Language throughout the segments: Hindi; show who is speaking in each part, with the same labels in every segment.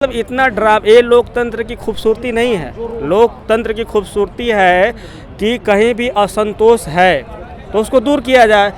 Speaker 1: मतलब इतना ये लोकतंत्र की खूबसूरती नहीं है। लोकतंत्र की खूबसूरती है कि कहीं भी असंतोष है तो उसको दूर किया जाए।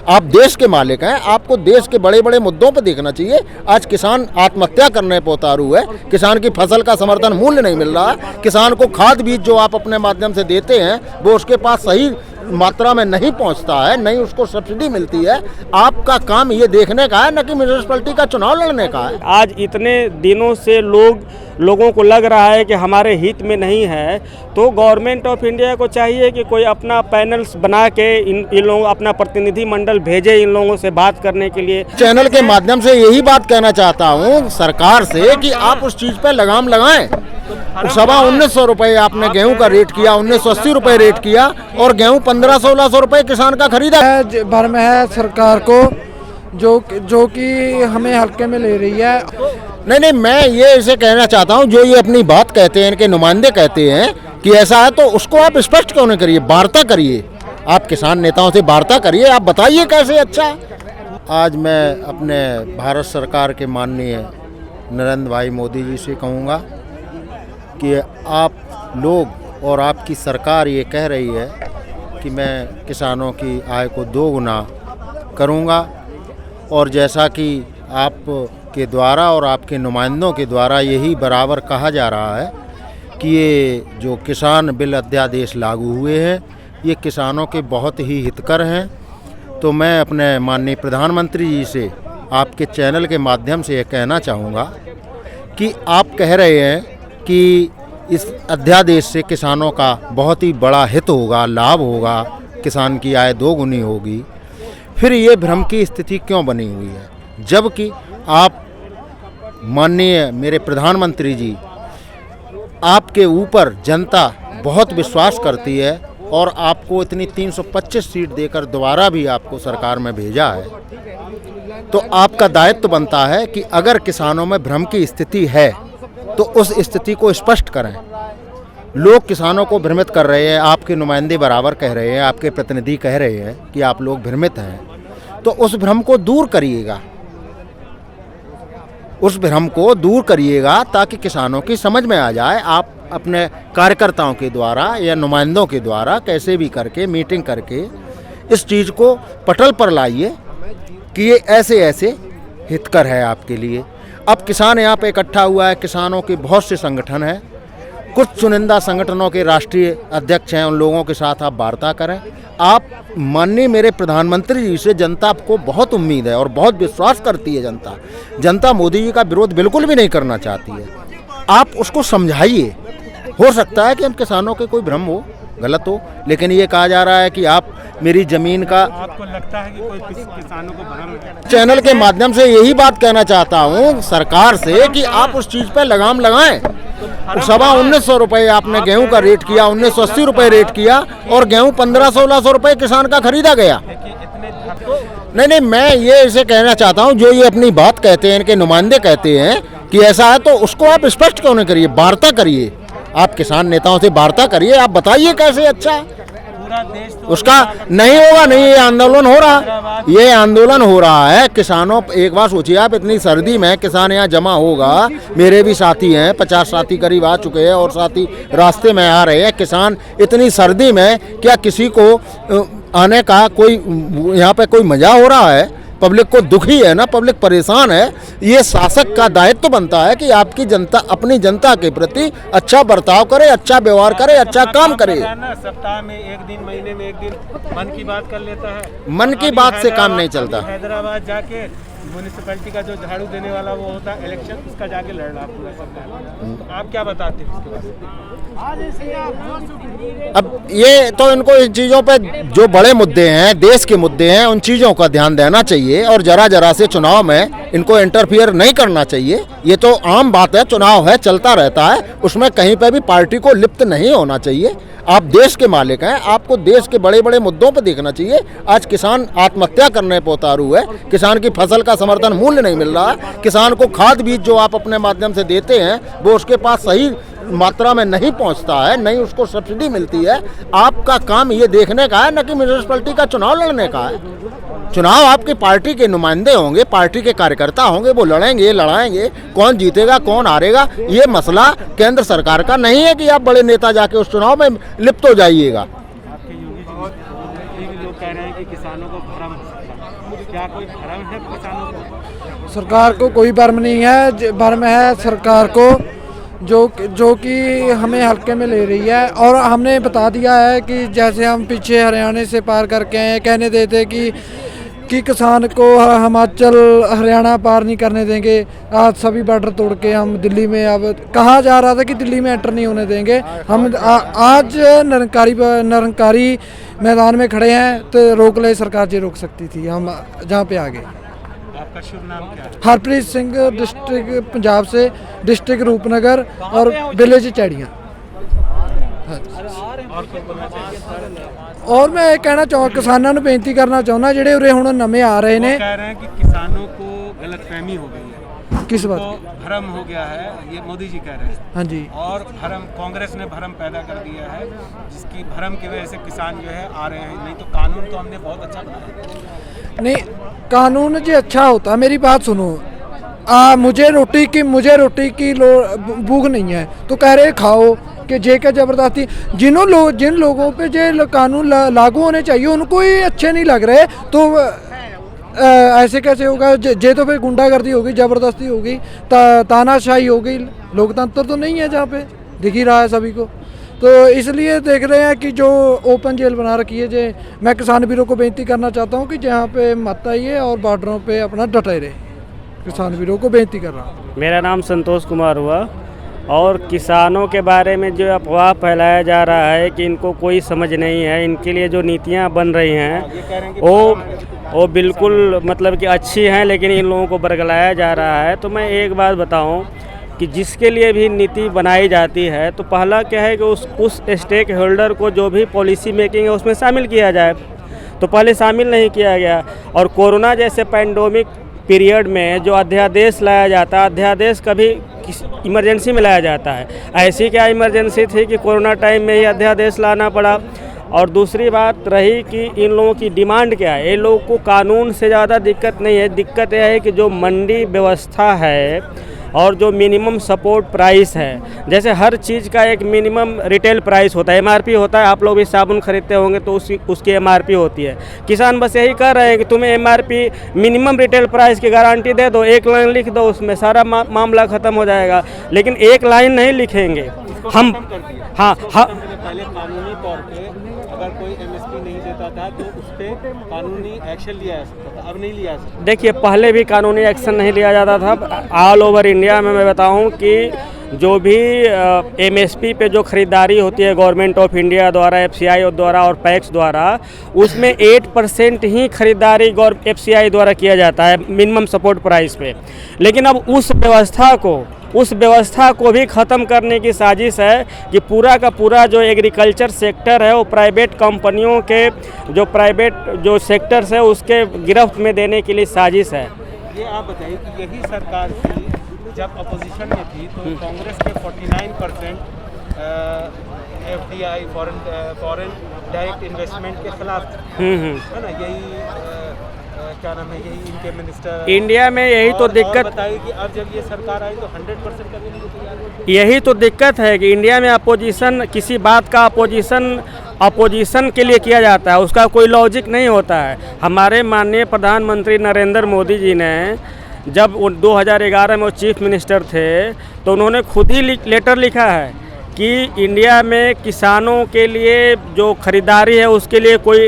Speaker 2: आप देश के मालिक हैं, आपको देश के बड़े बड़े मुद्दों पर देखना चाहिए। आज किसान आत्महत्या करने पर उतारू है, किसान की फसल का समर्थन मूल्य नहीं मिल रहा है, किसान को खाद बीज जो आप अपने माध्यम से देते हैं वो उसके पास सही मात्रा में नहीं पहुंचता है, नहीं उसको सब्सिडी मिलती है। आपका काम ये देखने का है, न कि म्यूनिसिपैलिटी का चुनाव लड़ने का है।
Speaker 1: आज इतने दिनों से लोगों को लग रहा है कि हमारे हित में नहीं है, तो गवर्नमेंट ऑफ इंडिया को चाहिए कि कोई अपना पैनल्स बना के इन लोगों अपना प्रतिनिधि मंडल भेजे इन लोगों से बात करने के लिए।
Speaker 2: चैनल के माध्यम से यही बात कहना चाहता हूँ सरकार से कि आप उस चीज पर लगाम लगाएं। सवा 1900 रुपये आपने गेहूं का रेट किया, 1980 रुपये रेट किया और गेहूं 1500-1600 रुपये किसान का खरीदा
Speaker 3: भर में है सरकार को जो कि हमें हल्के में ले रही है।
Speaker 2: नहीं, मैं ये इसे कहना चाहता हूँ, जो ये अपनी बात कहते हैं, इनके नुमाइंदे कहते हैं कि ऐसा है, तो उसको आप स्पष्ट क्यों नहीं करिए, वार्ता करिए। आप किसान नेताओं से वार्ता करिए, आप बताइए कैसे अच्छा। आज मैं अपने भारत सरकार के माननीय नरेंद्र भाई मोदी जी से कहूँगा कि आप लोग और आपकी सरकार ये कह रही है कि मैं किसानों की आय को 2 गुना करूँगा, और जैसा कि आप के द्वारा और आपके नुमाइंदों के द्वारा यही बराबर कहा जा रहा है कि ये जो किसान बिल अध्यादेश लागू हुए हैं ये किसानों के बहुत ही हितकर हैं। तो मैं अपने माननीय प्रधानमंत्री जी से आपके चैनल के माध्यम से ये कहना चाहूँगा कि आप कह रहे हैं कि इस अध्यादेश से किसानों का बहुत ही बड़ा हित होगा, लाभ होगा, किसान की आय 2 गुनी होगी। फिर ये भ्रम की स्थिति क्यों बनी हुई है, जबकि आप माननीय मेरे प्रधानमंत्री जी, आपके ऊपर जनता बहुत विश्वास करती है और आपको इतनी 325 सीट देकर दोबारा भी आपको सरकार में भेजा है। तो आपका दायित्व बनता है कि अगर किसानों में भ्रम की स्थिति है तो उस स्थिति को स्पष्ट करें। लोग किसानों को भ्रमित कर रहे हैं, आपके नुमाइंदे बराबर कह रहे हैं, आपके प्रतिनिधि कह रहे हैं कि आप लोग भ्रमित हैं, तो उस भ्रम को दूर करिएगा, उस भ्रम को दूर करिएगा ताकि किसानों की समझ में आ जाए। आप अपने कार्यकर्ताओं के द्वारा या नुमाइंदों के द्वारा कैसे भी करके मीटिंग करके इस चीज़ को पटल पर लाइए कि ये ऐसे ऐसे हितकर है आपके लिए। अब किसान यहाँ पे इकट्ठा हुआ है, किसानों के बहुत से संगठन हैं, कुछ चुनिंदा संगठनों के राष्ट्रीय अध्यक्ष हैं, उन लोगों के साथ आप वार्ता करें। आप माननीय मेरे प्रधानमंत्री जी से जनता को बहुत उम्मीद है और बहुत विश्वास करती है जनता मोदी जी का विरोध बिल्कुल भी नहीं करना चाहती है। आप उसको समझाइए। हो सकता है कि हम किसानों के कोई भ्रम हो, गलत हो, लेकिन ये कहा जा रहा है कि आप मेरी जमीन का,
Speaker 1: आपको लगता है कि कोई किसानों को भ्रम है?
Speaker 2: चैनल के माध्यम से यही बात कहना चाहता हूँ सरकार से कि आप उस चीज़ पर लगाम लगाएं। सवा 1900 रुपये आपने गेहूं का रेट किया, 1980 रुपये रेट किया और गेहूं 1500-1600 रुपये किसान का खरीदा गया। नहीं, मैं ये इसे कहना चाहता हूँ, जो ये अपनी बात कहते हैं, इनके नुमाइंदे कहते हैं कि ऐसा है, तो उसको आप स्पष्ट क्यों नहीं करिए, वार्ता करिए। आप किसान नेताओं से वार्ता करिए, आप बताइए कैसे अच्छा। उसका नहीं होगा, नहीं, ये आंदोलन हो रहा है किसानों। एक बार सोचिए आप, इतनी सर्दी में किसान यहाँ जमा होगा। मेरे भी साथी हैं, 50 साथी करीब आ चुके हैं और साथी रास्ते में आ रहे हैं। किसान इतनी सर्दी में क्या किसी को आने का कोई यहाँ पे कोई मजा हो रहा है? पब्लिक को दुखी है ना, पब्लिक परेशान है। ये शासक का दायित्व बनता है कि आपकी जनता अपनी जनता के प्रति अच्छा बर्ताव करे, अच्छा व्यवहार करे, अच्छा काम करे।
Speaker 1: सप्ताह में 1 दिन, महीने में 1 दिन मन की बात कर लेता है।
Speaker 2: मन की बात से काम नहीं चलता।
Speaker 1: हैदराबाद जाके म्यूनिसिपैलिटी का जो झाड़ू देने वाला वो होता है इलेक्शन, उसका जाके लड़ रहा पूरा सरकार। तो आप क्या बताते हैं उसके बारे में?
Speaker 2: अब ये तो इनको इन चीज़ों पे जो बड़े मुद्दे हैं, देश के मुद्दे हैं, उन चीज़ों का ध्यान देना चाहिए और जरा से चुनाव में इनको इंटरफियर नहीं करना चाहिए। ये तो आम बात है, चुनाव है, चलता रहता है, उसमें कहीं पे भी पार्टी को लिप्त नहीं होना चाहिए। आप देश के मालिक हैं, आपको देश के बड़े बड़े मुद्दों पर देखना चाहिए। आज किसान आत्महत्या करने पर उतारू है, किसान की फसल का समर्थन मूल्य नहीं मिल रहा है, किसान को खाद बीज जो आप अपने माध्यम से देते हैं वो उसके पास सही मात्रा में नहीं पहुंचता है, नहीं उसको सब्सिडी मिलती है। आपका काम ये देखने का है, न कि म्यूनिसिपैलिटी का चुनाव लड़ने का है। चुनाव आपकी पार्टी के नुमाइंदे होंगे, पार्टी के कार्यकर्ता होंगे, वो लड़ेंगे लड़ाएंगे, कौन जीतेगा कौन हारेगा ये मसला केंद्र सरकार का नहीं है कि आप बड़े नेता जाके उस चुनाव में लिप्त हो जाइएगा।
Speaker 1: आपके योगी जी ये भी लोग कह रहे हैं कि किसानों को भ्रम हो सकता है, क्या कोई भ्रम है किसानों को?
Speaker 3: सरकार को कोई भ्रम नहीं है, भ्रम है सरकार को जो कि हमें हल्के में ले रही है। और हमने बता दिया है कि जैसे हम पीछे हरियाणा से पार करके आए, कहने देते कि किसान को हिमाचल हरियाणा पार नहीं करने देंगे, आज सभी बॉर्डर तोड़ के हम दिल्ली में, अब कहा जा रहा था कि दिल्ली में एंटर नहीं होने देंगे हम। आज निरंकारी मैदान में खड़े हैं तो रोक ले सरकार, जी रोक सकती थी हम जहाँ पे आ गए।
Speaker 1: आपका शुभ नाम क्या है?
Speaker 3: हरप्रीत सिंह, डिस्ट्रिक्ट पंजाब से, डिस्ट्रिक्ट रूपनगर और विलेज चैड़ियाँ। और मैं ये कहना चाहूँ किसानों ਨੂੰ ਬੇਨਤੀ करना चाहना ਜਿਹੜੇ ਉਰੇ ਹੁਣ ਨਵੇਂ आ रहे ने,
Speaker 1: कह रहे हैं कि किसानों को गलतफहमी हो गई है,
Speaker 3: किस बात
Speaker 1: तो
Speaker 3: की?
Speaker 1: भ्रम हो गया है, ये मोदी जी कह रहे हैं।
Speaker 3: हाँ जी,
Speaker 1: और भ्रम कांग्रेस ने भ्रम पैदा कर दिया है, जिसकी भ्रम की वजह से किसान जो है आ रहे हैं, नहीं तो कानून तो हमने बहुत अच्छा बनाया।
Speaker 3: नहीं कानून जी अच्छा होता, मेरी बात सुनो। मुझे रोटी की भूख नहीं है तो कह रहे खाओ कि जे क्या ज़बरदस्ती। जिन लोगों पे जो कानून लागू होने चाहिए उनको ही अच्छे नहीं लग रहे तो ऐसे कैसे होगा? जे तो फिर गुंडागर्दी होगी, ज़बरदस्ती होगी, तानाशाही होगी, लोकतंत्र तो नहीं है जहाँ पे, दिख ही रहा है सभी को। तो इसलिए देख रहे हैं कि जो ओपन जेल बना रखी है, जे मैं किसान वीरों को बेनती करना चाहता हूँ कि जहाँ पे मत आइए और बॉर्डरों पे अपना डटे रहे, किसान वीरों को बेनती कर रहा हूँ।
Speaker 1: मेरा नाम संतोष कुमार हुआ। और किसानों के बारे में जो अफवाह फैलाया जा रहा है कि इनको कोई समझ नहीं है, इनके लिए जो नीतियाँ बन रही हैं वो बिल्कुल मतलब कि अच्छी हैं, लेकिन इन लोगों को बरगलाया जा रहा है। तो मैं एक बात बताऊं कि जिसके लिए भी नीति बनाई जाती है तो पहला क्या है कि उस स्टेक होल्डर को जो भी पॉलिसी मेकिंग है उसमें शामिल किया जाए, तो पहले शामिल नहीं किया गया। और कोरोना जैसे पैंडेमिक पीरियड में जो अध्यादेश लाया जाता है, अध्यादेश कभी इमरजेंसी में लाया जाता है, ऐसी क्या इमरजेंसी थी कि कोरोना टाइम में ही अध्यादेश लाना पड़ा। और दूसरी बात रही कि इन लोगों की डिमांड क्या है, ये लोगों को कानून से ज़्यादा दिक्कत नहीं है, दिक्कत यह है कि जो मंडी व्यवस्था है और जो मिनिमम सपोर्ट प्राइस है, जैसे हर चीज़ का एक मिनिमम रिटेल प्राइस होता है, एमआरपी होता है। आप लोग भी साबुन खरीदते होंगे तो उसकी एमआरपी होती है। किसान बस यही कह रहे हैं कि तुम्हें एमआरपी मिनिमम रिटेल प्राइस की गारंटी दे दो, एक लाइन लिख दो, उसमें सारा मामला ख़त्म हो जाएगा। लेकिन एक लाइन नहीं लिखेंगे हम। हाँ, पहले कानूनी तौर पे अगर कोई एमएसपी नहीं देता था तो उस पर कानूनी एक्शन लिया जा सकता था, अब नहीं लिया जा सकता। देखिए पहले भी कानूनी एक्शन नहीं लिया जाता था। ऑल ओवर इंडिया में मैं बताऊं कि जो भी एमएसपी पे जो ख़रीदारी होती है गवर्नमेंट ऑफ इंडिया द्वारा, एफसीआई द्वारा और पैक्स द्वारा, उसमें 8% ही खरीदारी एफसीआई द्वारा किया जाता है मिनिमम सपोर्ट प्राइस पे। लेकिन अब उस व्यवस्था को भी ख़त्म करने की साजिश है कि पूरा का पूरा जो एग्रीकल्चर सेक्टर है वो प्राइवेट कंपनियों के जो सेक्टर्स है उसके गिरफ्त में देने के लिए साजिश है। ये आप बताइए कि यही सरकार थी जब अपोजिशन में थी तो कांग्रेस के 49% एफडीआई फॉरेन डायरेक्ट इन्वेस्टमेंट के खिलाफ है ना, यही क्या नाम है, यही इनके मिनिस्टर इंडिया में यही तो दिक्कत बताइए कि अब जब ये सरकार आई तो 100% करने के लिए तैयार है। यही तो दिक्कत है कि इंडिया में अपोजिशन, किसी बात का अपोजिशन के लिए किया जाता है, उसका कोई लॉजिक नहीं होता है। हमारे माननीय प्रधानमंत्री नरेंद्र मोदी जी ने जब 2011 में वो चीफ मिनिस्टर थे तो उन्होंने खुद ही लेटर लिखा है कि इंडिया में किसानों के लिए जो खरीदारी है उसके लिए कोई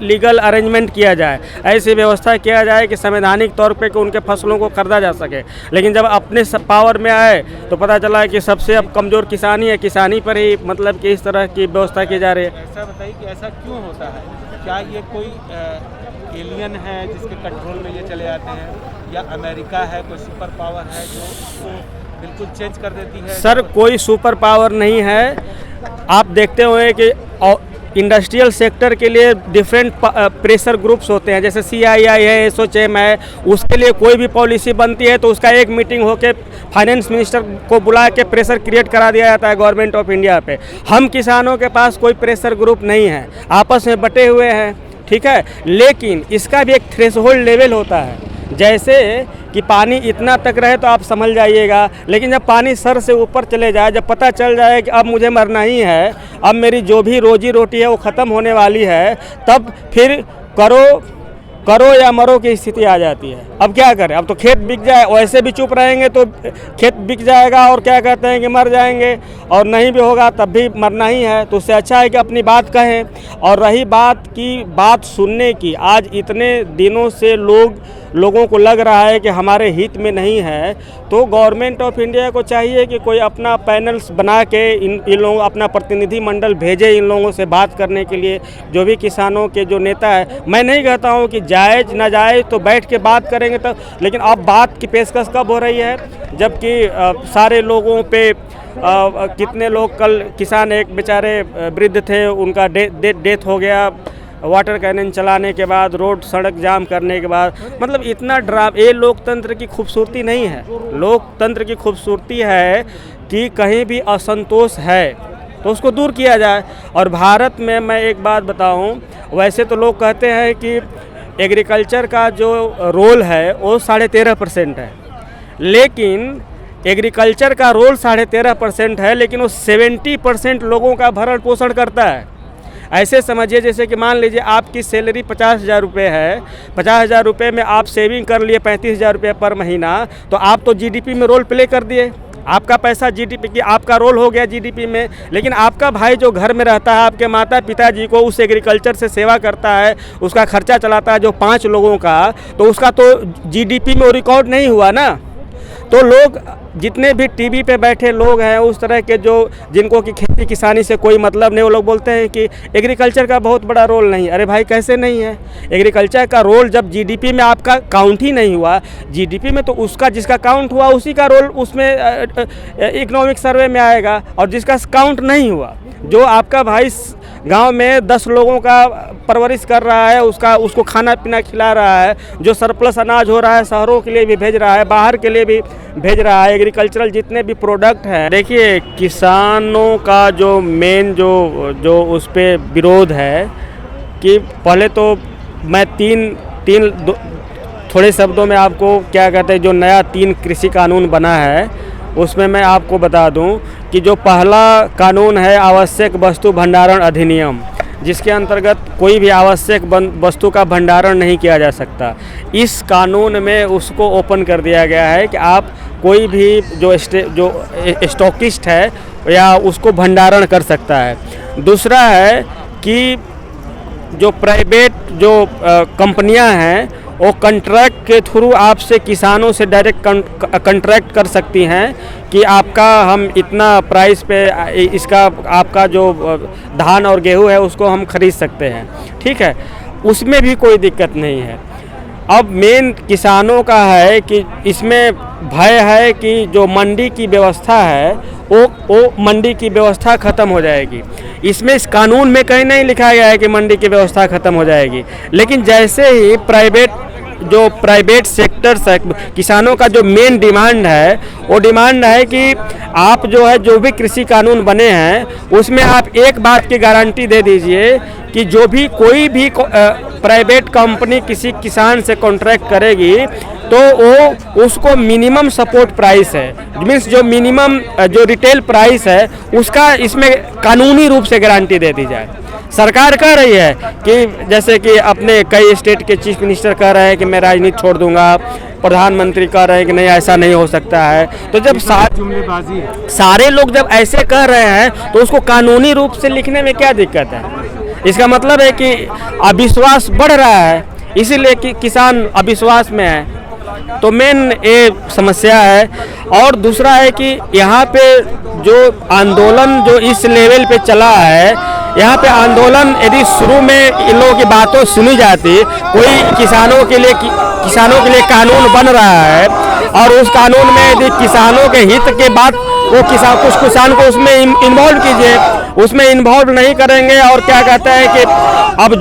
Speaker 1: लीगल अरेंजमेंट किया जाए, ऐसी व्यवस्था किया जाए कि संवैधानिक तौर पे कि उनके फसलों को खरीदा जा सके। लेकिन जब अपने पावर में आए तो पता चला कि सबसे अब कमज़ोर किसानी है, किसानी पर ही मतलब कि इस तरह की व्यवस्था की जा रही है। ऐसा बताइए कि ऐसा क्यों होता है? क्या ये कोई एलियन है जिसके कंट्रोल में ये चले आते हैं, या अमेरिका है कोई सुपर पावर है जो उसको बिल्कुल चेंज कर देती है? सर कोई सुपर पावर नहीं है। आप देखते हुए कि इंडस्ट्रियल सेक्टर के लिए डिफरेंट प्रेशर ग्रुप्स होते हैं, जैसे सीआईआई है, एसोचैम है, उसके लिए कोई भी पॉलिसी बनती है तो उसका एक मीटिंग होकर फाइनेंस मिनिस्टर को बुला के प्रेशर क्रिएट करा दिया जाता है गवर्नमेंट ऑफ इंडिया पे। हम किसानों के पास कोई प्रेशर ग्रुप नहीं है, आपस में बटे हुए हैं। ठीक है, लेकिन इसका भी एक थ्रेशोल्ड लेवल होता है। जैसे कि पानी इतना तक रहे तो आप समझ जाइएगा, लेकिन जब पानी सर से ऊपर चले जाए, जब पता चल जाए कि अब मुझे मरना ही है, अब मेरी जो भी रोजी रोटी है वो ख़त्म होने वाली है, तब फिर करो या मरो की स्थिति आ जाती है। अब क्या करें, अब तो खेत बिक जाए, वैसे भी चुप रहेंगे तो खेत बिक जाएगा और क्या कहते हैं कि मर जाएंगे, और नहीं भी होगा तब भी मरना ही है। तो उससे अच्छा है कि अपनी बात कहें। और रही बात सुनने की, आज इतने दिनों से लोगों को लग रहा है कि हमारे हित में नहीं है, तो गवर्नमेंट ऑफ इंडिया को चाहिए कि कोई अपना पैनल्स बना के इन लोगों अपना प्रतिनिधि मंडल भेजे इन लोगों से बात करने के लिए। जो भी किसानों के जो नेता है, मैं नहीं कहता हूँ कि जायज़ ना जायज़ तो बैठ के बात करेंगे तब, लेकिन अब बात की पेशकश कब हो रही है, जबकि सारे लोगों पे कितने लोग, कल किसान एक बेचारे वृद्ध थे, उनका डेथ हो गया वाटर कैनन चलाने के बाद, रोड सड़क जाम करने के बाद। मतलब इतना ये लोकतंत्र की खूबसूरती नहीं है। लोकतंत्र की खूबसूरती है कि कहीं भी असंतोष है तो उसको दूर किया जाए। और भारत में मैं एक बात बताऊं, वैसे तो लोग कहते हैं कि एग्रीकल्चर का जो रोल है वो 13.5% है, लेकिन एग्रीकल्चर का रोल 13.5% है, लेकिन वो 70% लोगों का भरण पोषण करता है। ऐसे समझिए जैसे कि मान लीजिए आपकी सैलरी 50,000 रुपये है, 50,000 रुपये में आप सेविंग कर लिए 35,000 रुपये पर महीना, तो आप तो जीडीपी में रोल प्ले कर दिए। आपका पैसा जीडीपी की, आपका रोल हो गया जीडीपी में। लेकिन आपका भाई जो घर में रहता है, आपके माता पिताजी को उस एग्रीकल्चर से सेवा करता है, उसका खर्चा चलाता है जो 5 लोगों का, तो उसका तो जीडीपी में वो रिकॉर्ड नहीं हुआ ना। तो लोग जितने भी टीवी पे बैठे लोग हैं, उस तरह के जो जिनको कि खेती किसानी से कोई मतलब नहीं, वो लोग बोलते हैं कि एग्रीकल्चर का बहुत बड़ा रोल नहीं। अरे भाई कैसे नहीं है? एग्रीकल्चर का रोल जब जीडीपी में आपका काउंट ही नहीं हुआ, जीडीपी में तो उसका जिसका काउंट हुआ उसी का रोल उसमें इकोनॉमिक सर्वे में आएगा। और जिसका काउंट नहीं हुआ, जो आपका भाई गांव में 10 लोगों का परवरिश कर रहा है, उसको खाना पीना खिला रहा है, जो सरप्लस अनाज हो रहा है शहरों के लिए भी भेज रहा है, बाहर के लिए भी भेज रहा है, एग्रीकल्चरल जितने भी प्रोडक्ट हैं। देखिए किसानों का जो मेन जो उस पर विरोध है कि पहले तो मैं थोड़े शब्दों में आपको क्या कहते हैं, जो नया 3 कृषि कानून बना है उसमें मैं आपको बता दूं कि जो पहला कानून है आवश्यक वस्तु भंडारण अधिनियम, जिसके अंतर्गत कोई भी आवश्यक वस्तु का भंडारण नहीं किया जा सकता। इस कानून में उसको ओपन कर दिया गया है कि आप कोई भी जो स्टॉकिस्ट है या उसको भंडारण कर सकता है। दूसरा है कि जो प्राइवेट जो कंपनियां हैं वो कॉन्ट्रैक्ट के थ्रू आपसे किसानों से डायरेक्ट कॉन्ट्रैक्ट कर सकती हैं कि आपका हम इतना प्राइस पे इसका आपका जो धान और गेहूं है उसको हम खरीद सकते हैं, ठीक है, उसमें भी कोई दिक्कत नहीं है। अब मेन किसानों का है कि इसमें भय है कि जो मंडी की व्यवस्था है वो मंडी की व्यवस्था ख़त्म हो जाएगी। इसमें इस कानून में कहीं नहीं लिखा गया है कि मंडी की व्यवस्था ख़त्म हो जाएगी, लेकिन जैसे ही प्राइवेट सेक्टर्स है, किसानों का जो मेन डिमांड है वो डिमांड है कि आप जो भी कृषि कानून बने हैं उसमें आप एक बात की गारंटी दे दीजिए कि जो भी कोई भी प्राइवेट कंपनी किसी किसान से कॉन्ट्रैक्ट करेगी तो वो उसको मिनिमम सपोर्ट प्राइस है, मीन्स जो मिनिमम जो रिटेल प्राइस है उसका इसमें कानूनी रूप से गारंटी दे दी जाए। सरकार कह रही है कि जैसे कि अपने कई स्टेट के चीफ मिनिस्टर कह रहे हैं कि मैं राजनीति छोड़ दूंगा, प्रधानमंत्री कह रहे हैं कि नहीं ऐसा नहीं हो सकता है। तो जब सारे लोग जब ऐसे कह रहे हैं तो उसको कानूनी रूप से लिखने में क्या दिक्कत है? इसका मतलब है कि अविश्वास बढ़ रहा है, इसीलिए कि किसान अविश्वास में है। तो मेन ये समस्या है। और दूसरा है कि यहाँ पे जो आंदोलन जो इस लेवल पे चला है, यहाँ पे आंदोलन यदि शुरू में इन लोगों की बातों सुनी जाती, कोई किसानों के लिए कानून बन रहा है और उस कानून में यदि किसानों के हित के बात वो कुछ किसान को उसमें इन्वॉल्व कीजिए, उसमें इन्वॉल्व नहीं करेंगे और क्या कहते हैं कि अब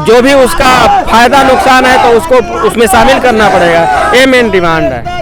Speaker 1: जो भी उसका फायदा नुकसान है तो उसको उसमें शामिल करना पड़ेगा। ये मेन डिमांड है।